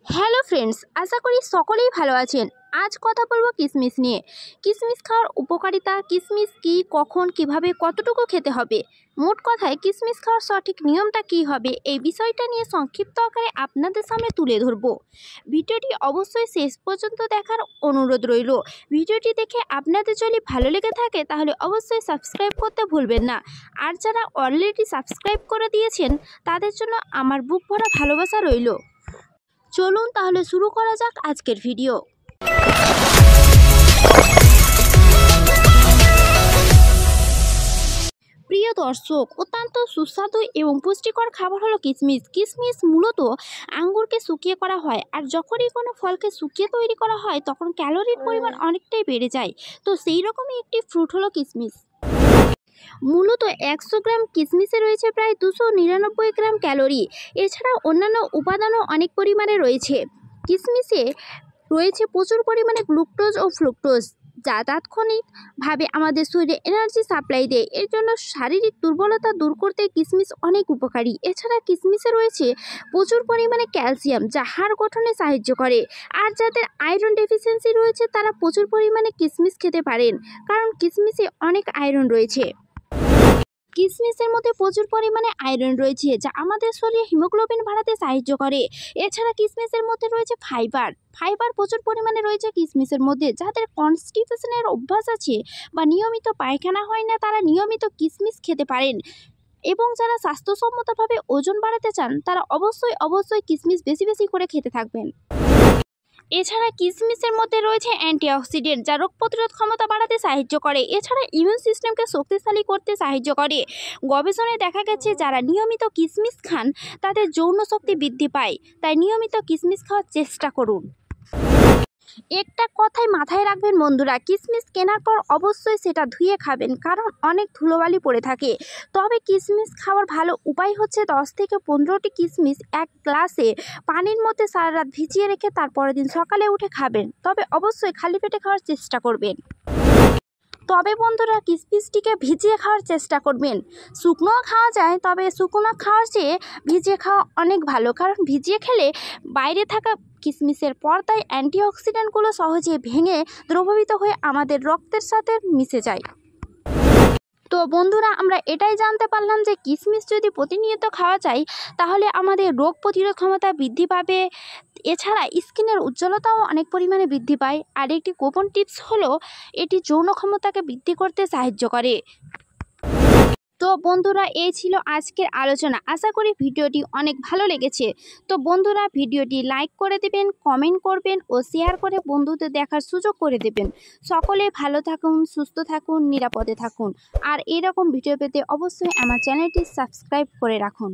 Hello friends, আশা করি সকলেই ভালো আছেন। আজ কথা বলবো কিশমিশ নিয়ে। কিশমিশ খাওয়ার উপকারিতা, কিশমিশ কি, কখন, কিভাবে, কতটুকু খেতে হবে, মোট কথায় কিশমিশ খাওয়ার সঠিক নিয়মটা কি হবে, এই বিষয়টা নিয়ে সংক্ষিপ্ত আকারে আপনাদের সামনে তুলে ধরবো। ভিডিওটি অবশ্যই শেষ পর্যন্ত দেখার অনুরোধ রইল। ভিডিওটি দেখে আপনাদের যদি ভালো লেগে থাকে তাহলে অবশ্যই সাবস্ক্রাইব করতে ভুলবেন না। আর যারা অলরেডি সাবস্ক্রাইব করে দিয়েছেন তাদের জন্য আমার বুক ভরা ভালোবাসা রইল। চলুন তাহলে শুরু করা যাক আজকের ভিডিও। প্রিয় দর্শক, অত্যন্ত সুস্বাদু এবং পুষ্টিকর খাবার হলো কিশমিশ। কিশমিশ মূলত আঙ্গুরকে শুকিয়ে করা হয়, আর যখনই কোনো ফলকে শুকিয়ে তৈরি করা হয় তখন ক্যালোরির পরিমাণ অনেকটাই বেড়ে যায়। তো সেই রকমই একটি ফ্রুট হলো কিশমিশ। মূলত 100 গ্রাম কিশমিশে রয়েছে প্রায় 299 গ্রাম ক্যালোরি। এছাড়া অন্যান্য উপাদানও অনেক পরিমাণে রয়েছে। কিশমিশে রয়েছে প্রচুর পরিমাণে গ্লুকোজ ও ফ্রুক্টোজ, যা তাৎক্ষণিকভাবে আমাদের শরীরে এনার্জি সাপ্লাই দেয়। এর জন্য শারীরিক দুর্বলতা দূর করতে কিশমিশ অনেক উপকারী। এছাড়া কিশমিশে রয়েছে প্রচুর পরিমাণে ক্যালসিয়াম, যা হাড় গঠনে সাহায্য করে। আর যাদের আয়রন ডেফিসিয়েন্সি রয়েছে তারা প্রচুর পরিমাণে কিশমিশ খেতে পারেন, কারণ কিশমিশে অনেক আয়রন রয়েছে। কিশমিশের মধ্যে প্রচুর পরিমাণে আয়রন রয়েছে, যা আমাদের শরীরে হিমোগ্লোবিন বাড়াতে সাহায্য করে। এছাড়া কিশমিশের মধ্যে রয়েছে ফাইবার প্রচুর পরিমাণে রয়েছে কিশমিশের মধ্যে। যাদের কনস্টিপেশনের অভ্যাস আছে বা নিয়মিত পায়খানা হয় না, তারা নিয়মিত কিশমিশ খেতে পারেন। এবং যারা স্বাস্থ্যসম্মতভাবে ওজন বাড়াতে চান তারা অবশ্যই কিশমিশ বেশি বেশি করে খেতে থাকবেন। এছাড়া কিশমিশের মধ্যে রয়েছে অ্যান্টিঅক্সিডেন্ট, যা রোগ প্রতিরোধ ক্ষমতা বাড়াতে সাহায্য করে। এছাড়া ইমিউন সিস্টেমকে শক্তিশালী করতে সাহায্য করে। গবেষণায় দেখা গেছে যারা নিয়মিত কিশমিশ খান তাদের যৌন শক্তি বৃদ্ধি পায়। তাই নিয়মিত কিশমিশ খাওয়ার চেষ্টা করুন। একটা কথাই মাথায় রাখবেন বন্ধুরা, কিশমিশ কেনার পর অবশ্যই সেটা ধুয়ে খাবেন, কারণ অনেক ধুলোবালি পড়ে থাকে। তবে কিশমিশ খাওয়ার ভালো উপায় হচ্ছে 10 থেকে 15টি কিশমিশ এক গ্লাসে পানির মধ্যে সারা রাত ভিজিয়ে রেখে তারপরের দিন সকালে উঠে খাবেন। তবে অবশ্যই খালি পেটে খাওয়ার চেষ্টা করবেন। তবে বন্ধুরা, কিশমিশটিকে ভিজিয়ে খাওয়ার চেষ্টা করবেন। শুকনোও খাওয়া যায়, তবে শুকনো খাওয়ার চেয়ে ভিজিয়ে খাওয়া অনেক ভালো, কারণ ভিজিয়ে খেলে বাইরে থাকা কিশমিশের পর্দায় অ্যান্টিঅক্সিডেন্টগুলো সহজে ভেঙে দ্রবীভূত হয়ে আমাদের রক্তের সাথে মিশে যায়। তো বন্ধুরা, আমরা এটাই জানতে পারলাম যে কিশমিশ যদি প্রতিনিয়ত খাওয়া যায় তাহলে আমাদের রোগ প্রতিরোধ ক্ষমতা বৃদ্ধি পাবে। এছাড়া স্কিনের উজ্জ্বলতাও অনেক পরিমাণে বৃদ্ধি পায়। আর একটি গোপন টিপস হলো এটি যৌন ক্ষমতাকে বৃদ্ধি করতে সাহায্য করে। তো বন্ধুরা, এই ছিল আজকের আলোচনা। আশা করি ভিডিওটি অনেক ভালো লেগেছে। তো বন্ধুরা, ভিডিওটি লাইক করে দেবেন, কমেন্ট করবেন ও শেয়ার করে বন্ধুদের দেখার সুযোগ করে দেবেন। সকলে ভালো থাকুন, সুস্থ থাকুন, নিরাপদে থাকুন। আর এরকম ভিডিও পেতে অবশ্যই আমার চ্যানেলটি সাবস্ক্রাইব করে রাখুন।